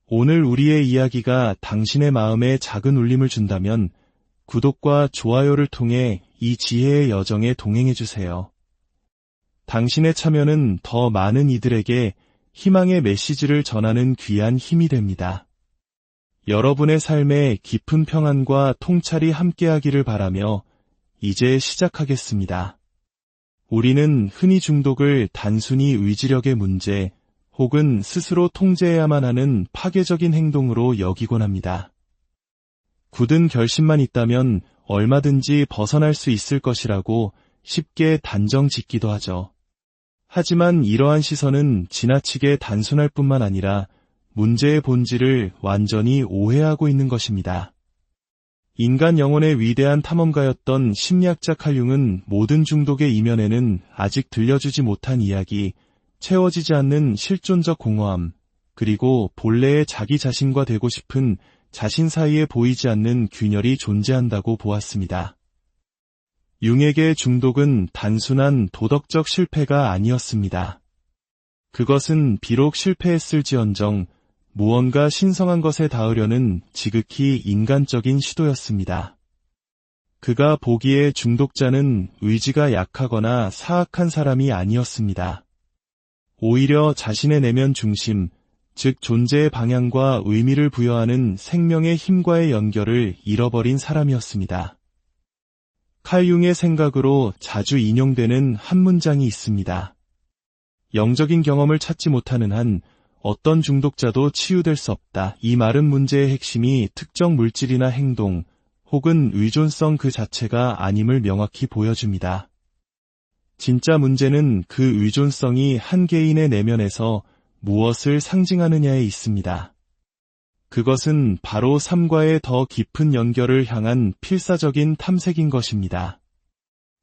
오늘 우리의 이야기가 당신의 마음에 작은 울림을 준다면 구독과 좋아요를 통해 이 지혜의 여정에 동행해주세요. 당신의 참여는 더 많은 이들에게 희망의 메시지를 전하는 귀한 힘이 됩니다. 여러분의 삶에 깊은 평안과 통찰이 함께하기를 바라며 이제 시작하겠습니다. 우리는 흔히 중독을 단순히 의지력의 문제 혹은 스스로 통제해야만 하는 파괴적인 행동으로 여기곤 합니다. 굳은 결심만 있다면 얼마든지 벗어날 수 있을 것이라고 쉽게 단정 짓기도 하죠. 하지만 이러한 시선은 지나치게 단순할 뿐만 아니라 문제의 본질을 완전히 오해하고 있는 것입니다. 인간 영혼의 위대한 탐험가였던 심리학자 칼 융은 모든 중독의 이면에는 아직 들려주지 못한 이야기, 채워지지 않는 실존적 공허함, 그리고 본래의 자기 자신과 되고 싶은 자신 사이에 보이지 않는 균열이 존재한다고 보았습니다. 융에게 중독은 단순한 도덕적 실패가 아니었습니다. 그것은 비록 실패했을지언정 무언가 신성한 것에 닿으려는 지극히 인간적인 시도였습니다. 그가 보기에 중독자는 의지가 약하거나 사악한 사람이 아니었습니다. 오히려 자신의 내면 중심, 즉 존재의 방향과 의미를 부여하는 생명의 힘과의 연결을 잃어버린 사람이었습니다. 칼 융의 생각으로 자주 인용되는 한 문장이 있습니다. 영적인 경험을 찾지 못하는 한 어떤 중독자도 치유될 수 없다. 이 말은 문제의 핵심이 특정 물질이나 행동 혹은 의존성 그 자체가 아님을 명확히 보여줍니다. 진짜 문제는 그 의존성이 한 개인의 내면에서 무엇을 상징하느냐에 있습니다. 그것은 바로 삶과의 더 깊은 연결을 향한 필사적인 탐색인 것입니다.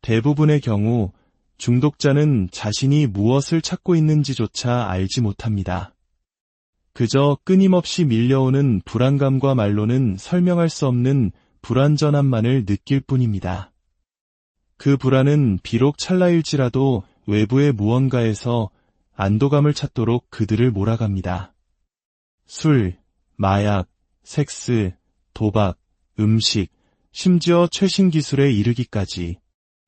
대부분의 경우 중독자는 자신이 무엇을 찾고 있는지조차 알지 못합니다. 그저 끊임없이 밀려오는 불안감과 말로는 설명할 수 없는 불완전함만을 느낄 뿐입니다. 그 불안은 비록 찰나일지라도 외부의 무언가에서 안도감을 찾도록 그들을 몰아갑니다. 술, 마약, 섹스, 도박, 음식, 심지어 최신 기술에 이르기까지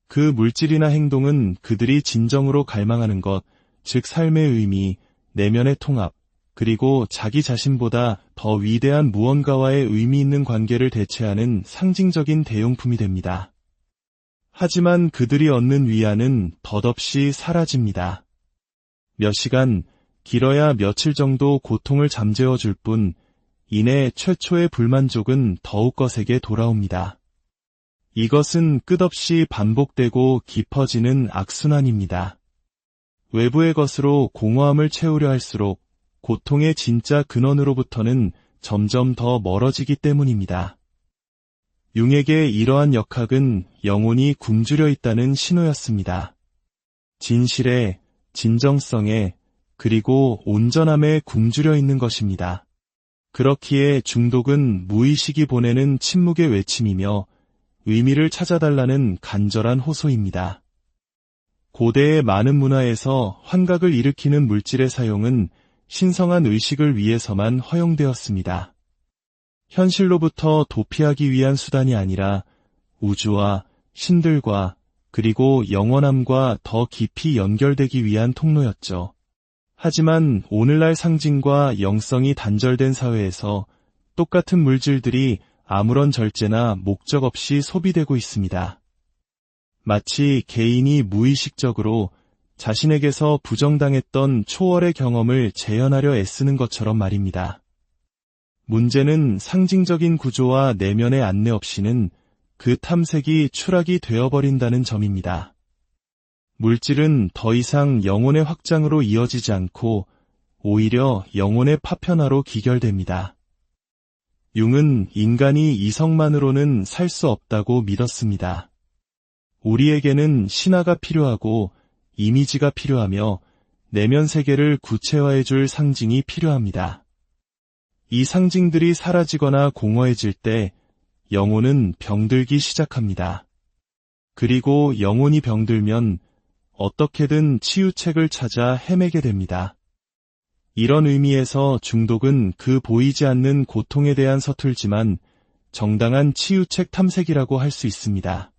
그 물질이나 행동은 그들이 진정으로 갈망하는 것, 즉 삶의 의미, 내면의 통합, 그리고 자기 자신보다 더 위대한 무언가와의 의미 있는 관계를 대체하는 상징적인 대용품이 됩니다. 하지만 그들이 얻는 위안은 덧없이 사라집니다. 몇 시간, 길어야 며칠 정도 고통을 잠재워 줄 뿐, 이내 최초의 불만족은 더욱 거세게 돌아옵니다. 이것은 끝없이 반복되고 깊어지는 악순환입니다. 외부의 것으로 공허함을 채우려 할수록 고통의 진짜 근원으로부터는 점점 더 멀어지기 때문입니다. 융에게 이러한 역학은 영혼이 굶주려 있다는 신호였습니다. 진실에, 진정성에, 그리고 온전함에 굶주려 있는 것입니다. 그렇기에 중독은 무의식이 보내는 침묵의 외침이며 의미를 찾아달라는 간절한 호소입니다. 고대의 많은 문화에서 환각을 일으키는 물질의 사용은 신성한 의식을 위해서만 허용되었습니다. 현실로부터 도피하기 위한 수단이 아니라 우주와 신들과 그리고 영원함과 더 깊이 연결되기 위한 통로였죠. 하지만 오늘날 상징과 영성이 단절된 사회에서 똑같은 물질들이 아무런 절제나 목적 없이 소비되고 있습니다. 마치 개인이 무의식적으로 자신에게서 부정당했던 초월의 경험을 재현하려 애쓰는 것처럼 말입니다. 문제는 상징적인 구조와 내면의 안내 없이는 그 탐색이 추락이 되어버린다는 점입니다. 물질은 더 이상 영혼의 확장으로 이어지지 않고 오히려 영혼의 파편화로 기결됩니다. 융은 인간이 이성만으로는 살 수 없다고 믿었습니다. 우리에게는 신화가 필요하고 이미지가 필요하며 내면 세계를 구체화해줄 상징이 필요합니다. 이 상징들이 사라지거나 공허해질 때 영혼은 병들기 시작합니다. 그리고 영혼이 병들면 어떻게든 치유책을 찾아 헤매게 됩니다. 이런 의미에서 중독은 그 보이지 않는 고통에 대한 서툴지만 정당한 치유책 탐색이라고 할 수 있습니다.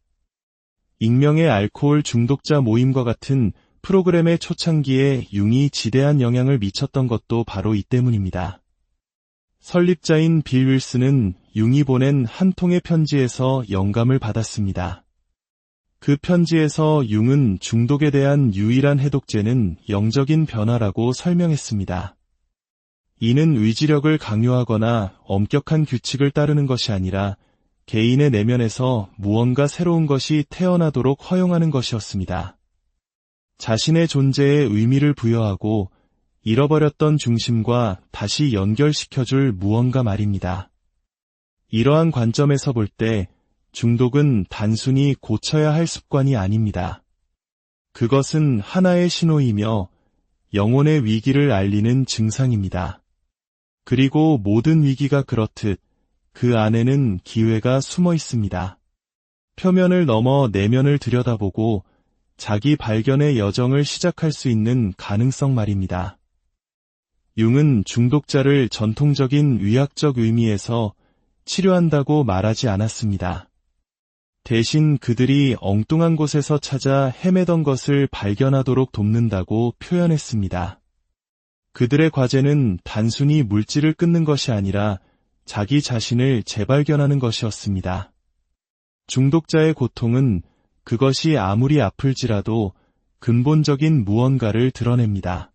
익명의 알코올 중독자 모임과 같은 프로그램의 초창기에 융이 지대한 영향을 미쳤던 것도 바로 이 때문입니다. 설립자인 빌 윌슨은 융이 보낸 한 통의 편지에서 영감을 받았습니다. 그 편지에서 융은 중독에 대한 유일한 해독제는 영적인 변화라고 설명했습니다. 이는 의지력을 강요하거나 엄격한 규칙을 따르는 것이 아니라 개인의 내면에서 무언가 새로운 것이 태어나도록 허용하는 것이었습니다. 자신의 존재에 의미를 부여하고 잃어버렸던 중심과 다시 연결시켜줄 무언가 말입니다. 이러한 관점에서 볼 때 중독은 단순히 고쳐야 할 습관이 아닙니다. 그것은 하나의 신호이며 영혼의 위기를 알리는 증상입니다. 그리고 모든 위기가 그렇듯 그 안에는 기회가 숨어 있습니다. 표면을 넘어 내면을 들여다보고 자기 발견의 여정을 시작할 수 있는 가능성 말입니다. 융은 중독자를 전통적인 의학적 의미에서 치료한다고 말하지 않았습니다. 대신 그들이 엉뚱한 곳에서 찾아 헤매던 것을 발견하도록 돕는다고 표현했습니다. 그들의 과제는 단순히 물질을 끊는 것이 아니라 자기 자신을 재발견하는 것이었습니다. 중독자의 고통은 그것이 아무리 아플지라도 근본적인 무언가를 드러냅니다.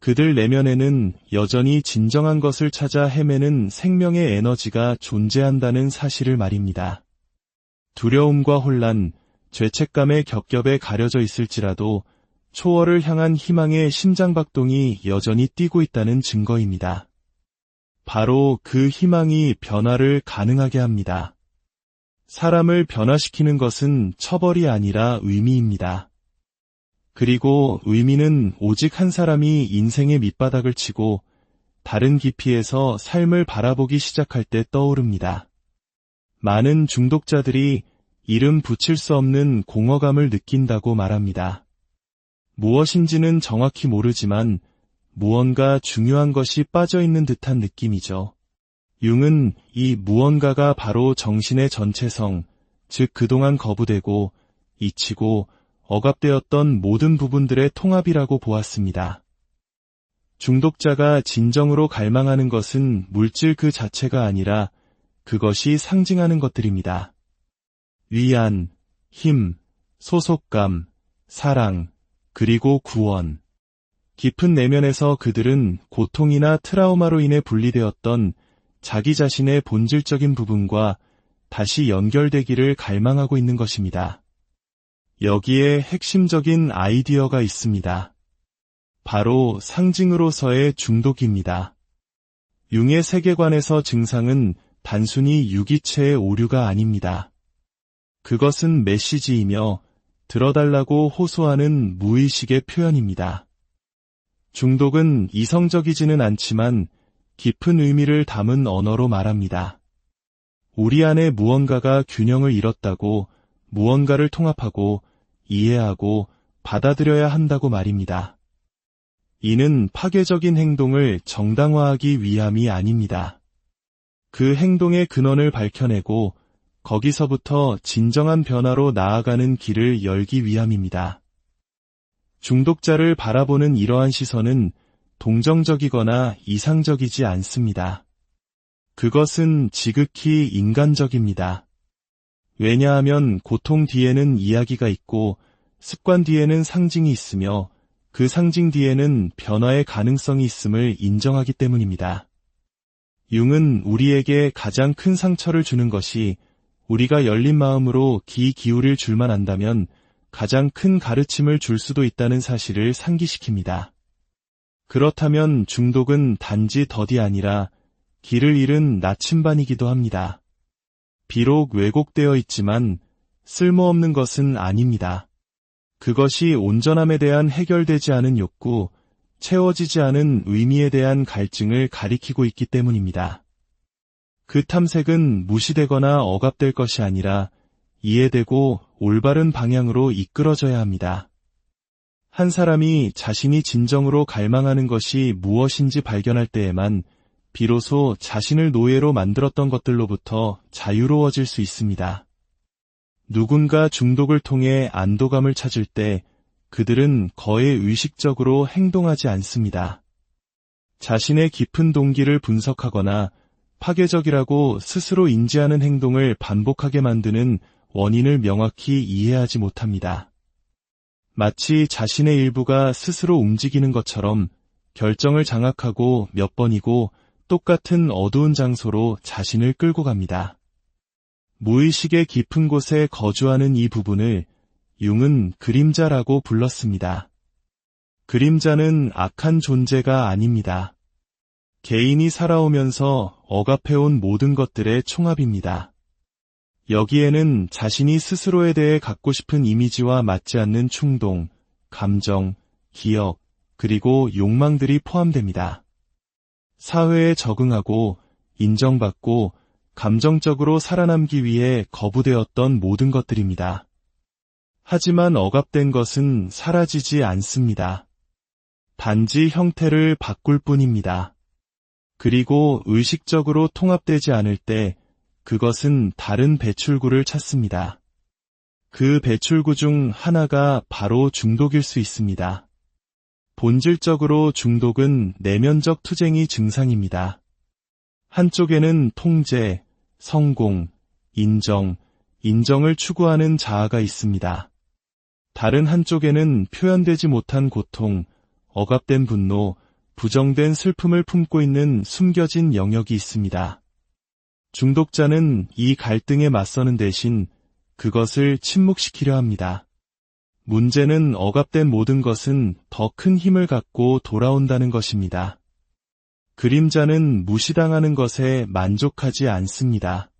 그들 내면에는 여전히 진정한 것을 찾아 헤매는 생명의 에너지가 존재한다는 사실을 말입니다. 두려움과 혼란, 죄책감의 겹겹에 가려져 있을지라도 초월을 향한 희망의 심장박동이 여전히 뛰고 있다는 증거입니다. 바로 그 희망이 변화를 가능하게 합니다. 사람을 변화시키는 것은 처벌이 아니라 의미입니다. 그리고 의미는 오직 한 사람이 인생의 밑바닥을 치고 다른 깊이에서 삶을 바라보기 시작할 때 떠오릅니다. 많은 중독자들이 이름 붙일 수 없는 공허감을 느낀다고 말합니다. 무엇인지는 정확히 모르지만 무언가 중요한 것이 빠져있는 듯한 느낌이죠. 융은 이 무언가가 바로 정신의 전체성, 즉 그동안 거부되고 잊히고 억압되었던 모든 부분들의 통합이라고 보았습니다. 중독자가 진정으로 갈망하는 것은 물질 그 자체가 아니라 그것이 상징하는 것들입니다. 위안, 힘, 소속감, 사랑, 그리고 구원. 깊은 내면에서 그들은 고통이나 트라우마로 인해 분리되었던 자기 자신의 본질적인 부분과 다시 연결되기를 갈망하고 있는 것입니다. 여기에 핵심적인 아이디어가 있습니다. 바로 상징으로서의 중독입니다. 융의 세계관에서 증상은 단순히 유기체의 오류가 아닙니다. 그것은 메시지이며 들어달라고 호소하는 무의식의 표현입니다. 중독은 이성적이지는 않지만 깊은 의미를 담은 언어로 말합니다. 우리 안에 무언가가 균형을 잃었다고 무언가를 통합하고 이해하고 받아들여야 한다고 말입니다. 이는 파괴적인 행동을 정당화하기 위함이 아닙니다. 그 행동의 근원을 밝혀내고 거기서부터 진정한 변화로 나아가는 길을 열기 위함입니다. 중독자를 바라보는 이러한 시선은 동정적이거나 이상적이지 않습니다. 그것은 지극히 인간적입니다. 왜냐하면 고통 뒤에는 이야기가 있고 습관 뒤에는 상징이 있으며 그 상징 뒤에는 변화의 가능성이 있음을 인정하기 때문입니다. 융은 우리에게 가장 큰 상처를 주는 것이 우리가 열린 마음으로 귀 기울일 줄만 안다면 가장 큰 가르침을 줄 수도 있다는 사실을 상기시킵니다. 그렇다면 중독은 단지 덫이 아니라 길을 잃은 나침반이기도 합니다. 비록 왜곡되어 있지만 쓸모없는 것은 아닙니다. 그것이 온전함에 대한 해결되지 않은 욕구, 채워지지 않은 의미에 대한 갈증을 가리키고 있기 때문입니다. 그 탐색은 무시되거나 억압될 것이 아니라 이해되고 올바른 방향으로 이끌어져야 합니다. 한 사람이 자신이 진정으로 갈망하는 것이 무엇인지 발견할 때에만 비로소 자신을 노예로 만들었던 것들로부터 자유로워질 수 있습니다. 누군가 중독을 통해 안도감을 찾을 때 그들은 거의 의식적으로 행동하지 않습니다. 자신의 깊은 동기를 분석하거나 파괴적이라고 스스로 인지하는 행동을 반복하게 만드는 원인을 명확히 이해하지 못합니다. 마치 자신의 일부가 스스로 움직이는 것처럼 결정을 장악하고 몇 번이고 똑같은 어두운 장소로 자신을 끌고 갑니다. 무의식의 깊은 곳에 거주하는 이 부분을 융은 그림자라고 불렀습니다. 그림자는 악한 존재가 아닙니다. 개인이 살아오면서 억압해온 모든 것들의 총합입니다. 여기에는 자신이 스스로에 대해 갖고 싶은 이미지와 맞지 않는 충동, 감정, 기억, 그리고 욕망들이 포함됩니다. 사회에 적응하고 인정받고 감정적으로 살아남기 위해 거부되었던 모든 것들입니다. 하지만 억압된 것은 사라지지 않습니다. 단지 형태를 바꿀 뿐입니다. 그리고 의식적으로 통합되지 않을 때 그것은 다른 배출구를 찾습니다. 그 배출구 중 하나가 바로 중독일 수 있습니다. 본질적으로 중독은 내면적 투쟁이 증상입니다. 한쪽에는 통제, 성공, 인정을 추구하는 자아가 있습니다. 다른 한쪽에는 표현되지 못한 고통, 억압된 분노, 부정된 슬픔을 품고 있는 숨겨진 영역이 있습니다. 중독자는 이 갈등에 맞서는 대신 그것을 침묵시키려 합니다. 문제는 억압된 모든 것은 더 큰 힘을 갖고 돌아온다는 것입니다. 그림자는 무시당하는 것에 만족하지 않습니다.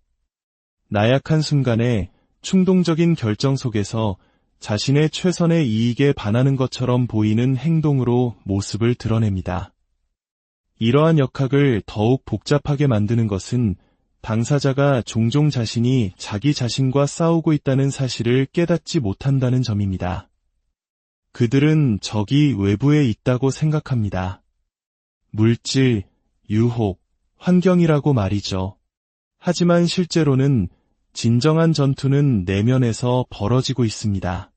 나약한 순간에 충동적인 결정 속에서 자신의 최선의 이익에 반하는 것처럼 보이는 행동으로 모습을 드러냅니다. 이러한 역학을 더욱 복잡하게 만드는 것은 당사자가 종종 자신이 자기 자신과 싸우고 있다는 사실을 깨닫지 못한다는 점입니다. 그들은 적이 외부에 있다고 생각합니다. 물질, 유혹, 환경이라고 말이죠. 하지만 실제로는 진정한 전투는 내면에서 벌어지고 있습니다.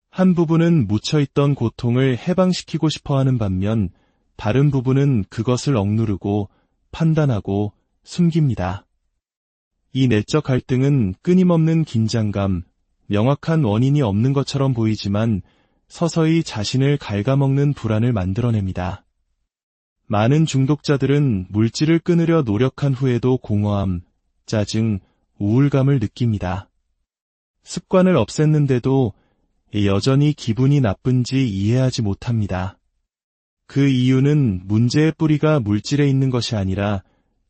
한 부분은 묻혀있던 고통을 해방시키고 싶어하는 반면 다른 부분은 그것을 억누르고 판단하고 숨깁니다. 이 내적 갈등은 끊임없는 긴장감, 명확한 원인이 없는 것처럼 보이지만 서서히 자신을 갉아먹는 불안을 만들어냅니다. 많은 중독자들은 물질을 끊으려 노력한 후에도 공허함, 짜증, 우울감을 느낍니다. 습관을 없앴는데도 여전히 기분이 나쁜지 이해하지 못합니다. 그 이유는 문제의 뿌리가 물질에 있는 것이 아니라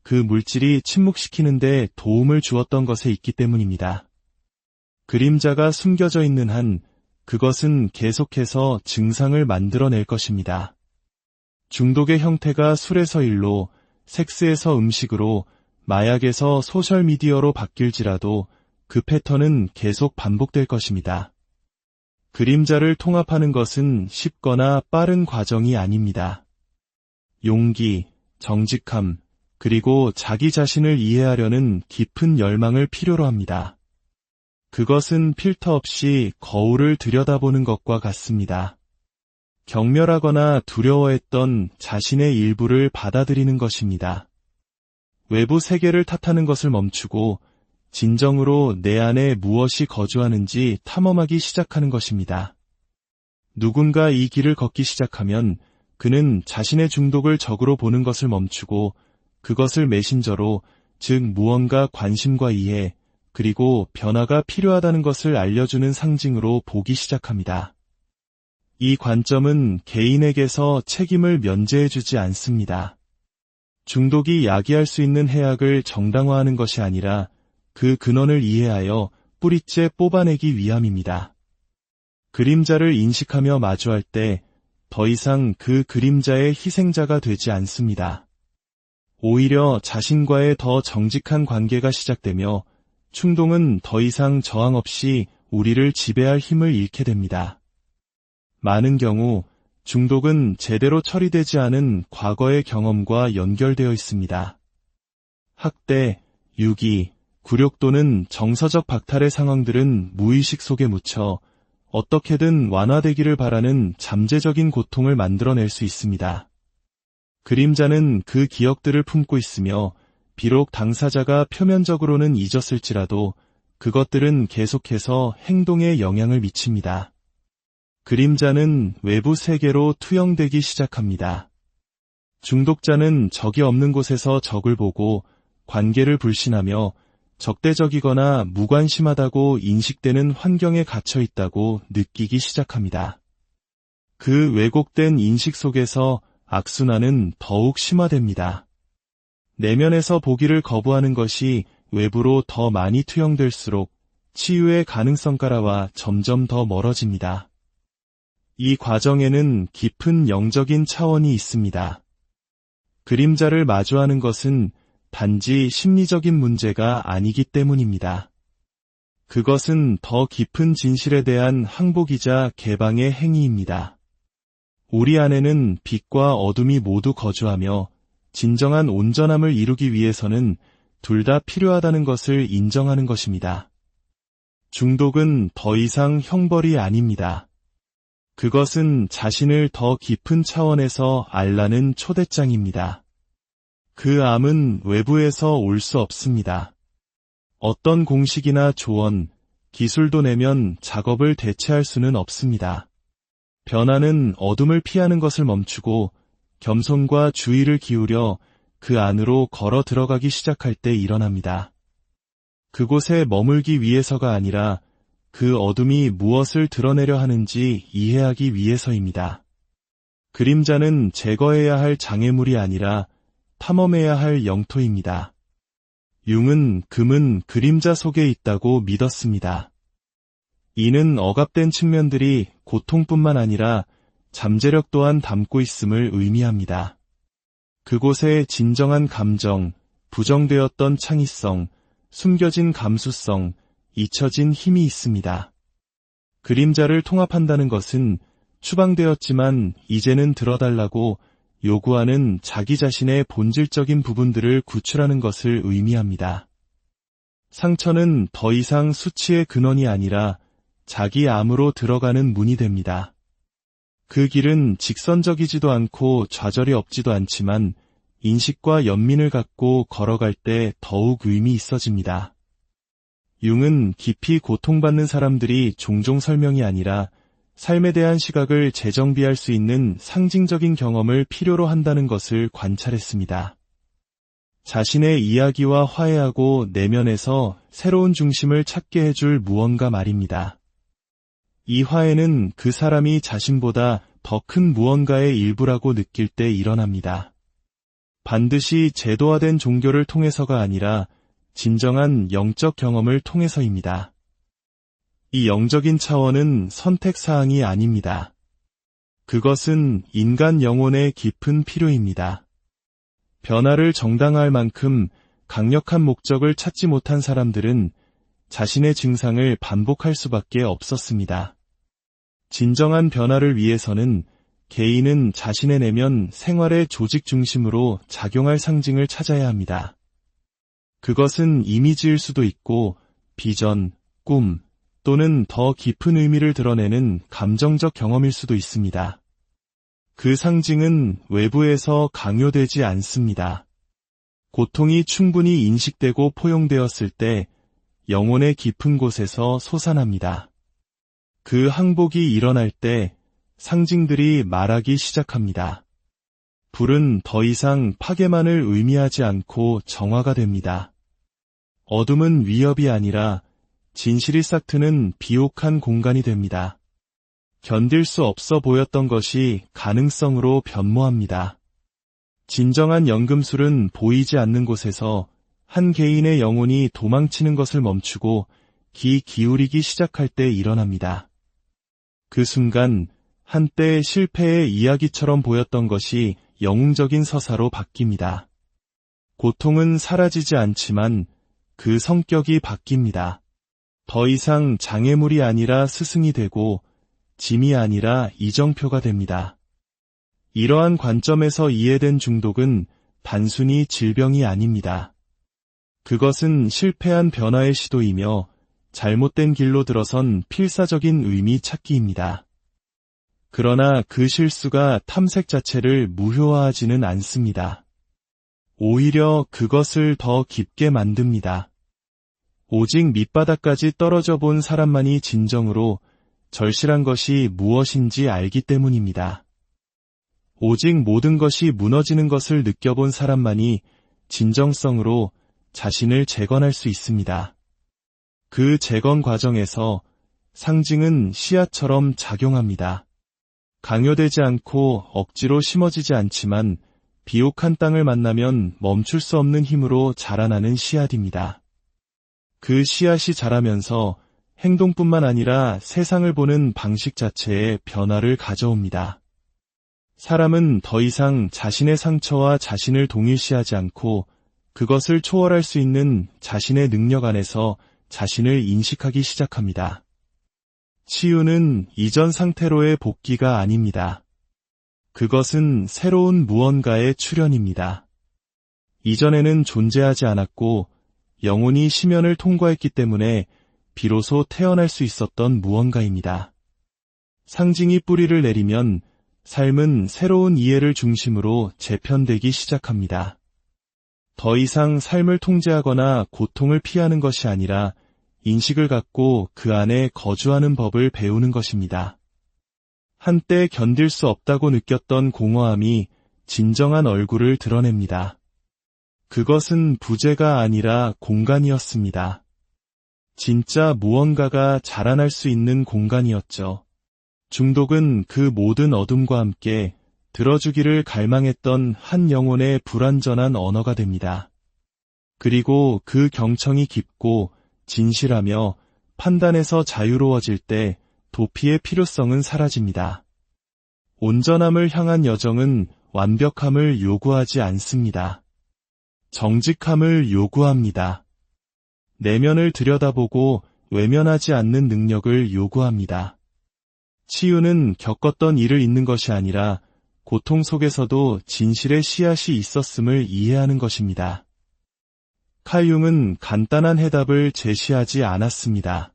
그 물질이 침묵시키는데 도움을 주었던 것에 있기 때문입니다. 그림자가 숨겨져 있는 한 그것은 계속해서 증상을 만들어낼 것입니다. 중독의 형태가 술에서 일로, 섹스에서 음식으로, 마약에서 소셜미디어로 바뀔지라도 그 패턴은 계속 반복될 것입니다. 그림자를 통합하는 것은 쉽거나 빠른 과정이 아닙니다. 용기, 정직함, 그리고 자기 자신을 이해하려는 깊은 열망을 필요로 합니다. 그것은 필터 없이 거울을 들여다보는 것과 같습니다. 경멸하거나 두려워했던 자신의 일부를 받아들이는 것입니다. 외부 세계를 탓하는 것을 멈추고 진정으로 내 안에 무엇이 거주하는지 탐험하기 시작하는 것입니다. 누군가 이 길을 걷기 시작하면 그는 자신의 중독을 적으로 보는 것을 멈추고 그것을 메신저로, 즉 무언가 관심과 이해, 그리고 변화가 필요하다는 것을 알려주는 상징으로 보기 시작합니다. 이 관점은 개인에게서 책임을 면제해주지 않습니다. 중독이 야기할 수 있는 해악을 정당화하는 것이 아니라 그 근원을 이해하여 뿌리째 뽑아내기 위함입니다. 그림자를 인식하며 마주할 때 더 이상 그 그림자의 희생자가 되지 않습니다. 오히려 자신과의 더 정직한 관계가 시작되며 충동은 더 이상 저항 없이 우리를 지배할 힘을 잃게 됩니다. 많은 경우 중독은 제대로 처리되지 않은 과거의 경험과 연결되어 있습니다. 학대, 유기, 굴욕 또는 정서적 박탈의 상황들은 무의식 속에 묻혀 어떻게든 완화되기를 바라는 잠재적인 고통을 만들어낼 수 있습니다. 그림자는 그 기억들을 품고 있으며 비록 당사자가 표면적으로는 잊었을지라도 그것들은 계속해서 행동에 영향을 미칩니다. 그림자는 외부 세계로 투영되기 시작합니다. 중독자는 적이 없는 곳에서 적을 보고 관계를 불신하며 적대적이거나 무관심하다고 인식되는 환경에 갇혀 있다고 느끼기 시작합니다. 그 왜곡된 인식 속에서 악순환은 더욱 심화됩니다. 내면에서 보기를 거부하는 것이 외부로 더 많이 투영될수록 치유의 가능성가라와 점점 더 멀어집니다. 이 과정에는 깊은 영적인 차원이 있습니다. 그림자를 마주하는 것은 단지 심리적인 문제가 아니기 때문입니다. 그것은 더 깊은 진실에 대한 항복이자 개방의 행위입니다. 우리 안에는 빛과 어둠이 모두 거주하며 진정한 온전함을 이루기 위해서는 둘 다 필요하다는 것을 인정하는 것입니다. 중독은 더 이상 형벌이 아닙니다. 그것은 자신을 더 깊은 차원에서 알라는 초대장입니다. 그 암은 외부에서 올 수 없습니다. 어떤 공식이나 조언, 기술도 내면 작업을 대체할 수는 없습니다. 변화는 어둠을 피하는 것을 멈추고 겸손과 주의를 기울여 그 안으로 걸어 들어가기 시작할 때 일어납니다. 그곳에 머물기 위해서가 아니라 그 어둠이 무엇을 드러내려 하는지 이해하기 위해서입니다. 그림자는 제거해야 할 장애물이 아니라 탐험해야 할 영토입니다. 융은 금은 그림자 속에 있다고 믿었습니다. 이는 억압된 측면들이 고통뿐만 아니라 잠재력 또한 담고 있음을 의미합니다. 그곳에 진정한 감정, 부정되었던 창의성, 숨겨진 감수성, 잊혀진 힘이 있습니다. 그림자를 통합한다는 것은 추방되었지만 이제는 들어달라고 요구하는 자기 자신의 본질적인 부분들을 구출하는 것을 의미합니다. 상처는 더 이상 수치의 근원이 아니라 자기 암으로 들어가는 문이 됩니다. 그 길은 직선적이지도 않고 좌절이 없지도 않지만 인식과 연민을 갖고 걸어갈 때 더욱 의미 있어집니다. 융은 깊이 고통받는 사람들이 종종 설명이 아니라 삶에 대한 시각을 재정비할 수 있는 상징적인 경험을 필요로 한다는 것을 관찰했습니다. 자신의 이야기와 화해하고 내면에서 새로운 중심을 찾게 해줄 무언가 말입니다. 이 화해는 그 사람이 자신보다 더 큰 무언가의 일부라고 느낄 때 일어납니다. 반드시 제도화된 종교를 통해서가 아니라 진정한 영적 경험을 통해서입니다. 이 영적인 차원은 선택사항이 아닙니다. 그것은 인간 영혼의 깊은 필요입니다. 변화를 정당화할 만큼 강력한 목적을 찾지 못한 사람들은 자신의 증상을 반복할 수밖에 없었습니다. 진정한 변화를 위해서는 개인은 자신의 내면 생활의 조직 중심으로 작용할 상징을 찾아야 합니다. 그것은 이미지일 수도 있고 비전, 꿈 또는 더 깊은 의미를 드러내는 감정적 경험일 수도 있습니다. 그 상징은 외부에서 강요되지 않습니다. 고통이 충분히 인식되고 포용되었을 때 영혼의 깊은 곳에서 솟아납니다. 그 항복이 일어날 때 상징들이 말하기 시작합니다. 불은 더 이상 파괴만을 의미하지 않고 정화가 됩니다. 어둠은 위협이 아니라 진실이 싹트는 비옥한 공간이 됩니다. 견딜 수 없어 보였던 것이 가능성으로 변모합니다. 진정한 연금술은 보이지 않는 곳에서 한 개인의 영혼이 도망치는 것을 멈추고 귀 기울이기 시작할 때 일어납니다. 그 순간 한때 실패의 이야기처럼 보였던 것이 영웅적인 서사로 바뀝니다. 고통은 사라지지 않지만 그 성격이 바뀝니다. 더 이상 장애물이 아니라 스승이 되고 짐이 아니라 이정표가 됩니다. 이러한 관점에서 이해된 중독은 단순히 질병이 아닙니다. 그것은 실패한 변화의 시도이며 잘못된 길로 들어선 필사적인 의미 찾기입니다. 그러나 그 실수가 탐색 자체를 무효화하지는 않습니다. 오히려 그것을 더 깊게 만듭니다. 오직 밑바닥까지 떨어져 본 사람만이 진정으로 절실한 것이 무엇인지 알기 때문입니다. 오직 모든 것이 무너지는 것을 느껴본 사람만이 진정성으로 자신을 재건할 수 있습니다. 그 재건 과정에서 상징은 씨앗처럼 작용합니다. 강요되지 않고 억지로 심어지지 않지만 비옥한 땅을 만나면 멈출 수 없는 힘으로 자라나는 씨앗입니다. 그 씨앗이 자라면서 행동뿐만 아니라 세상을 보는 방식 자체에 변화를 가져옵니다. 사람은 더 이상 자신의 상처와 자신을 동일시하지 않고 그것을 초월할 수 있는 자신의 능력 안에서 자신을 인식하기 시작합니다. 치유는 이전 상태로의 복귀가 아닙니다. 그것은 새로운 무언가의 출현입니다. 이전에는 존재하지 않았고 영혼이 심연을 통과했기 때문에 비로소 태어날 수 있었던 무언가입니다. 상징이 뿌리를 내리면 삶은 새로운 이해를 중심으로 재편되기 시작합니다. 더 이상 삶을 통제하거나 고통을 피하는 것이 아니라 인식을 갖고 그 안에 거주하는 법을 배우는 것입니다. 한때 견딜 수 없다고 느꼈던 공허함이 진정한 얼굴을 드러냅니다. 그것은 부재가 아니라 공간이었습니다. 진짜 무언가가 자라날 수 있는 공간이었죠. 중독은 그 모든 어둠과 함께 들어주기를 갈망했던 한 영혼의 불완전한 언어가 됩니다. 그리고 그 경청이 깊고 진실하며 판단에서 자유로워질 때 도피의 필요성은 사라집니다. 온전함을 향한 여정은 완벽함을 요구하지 않습니다. 정직함을 요구합니다. 내면을 들여다보고 외면하지 않는 능력을 요구합니다. 치유는 겪었던 일을 잊는 것이 아니라 고통 속에서도 진실의 씨앗이 있었음을 이해하는 것입니다. 칼 융은 간단한 해답을 제시하지 않았습니다.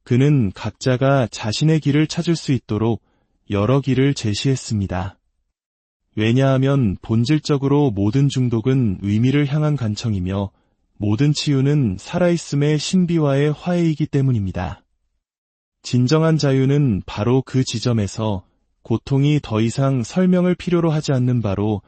그는 각자가 자신의 길을 찾을 수 있도록 여러 길을 제시했습니다. 왜냐하면 본질적으로 모든 중독은 의미를 향한 간청이며 모든 치유는 살아있음의 신비와의 화해이기 때문입니다. 진정한 자유는 바로 그 지점에서 고통이 더 이상 설명을 필요로 하지 않는 바로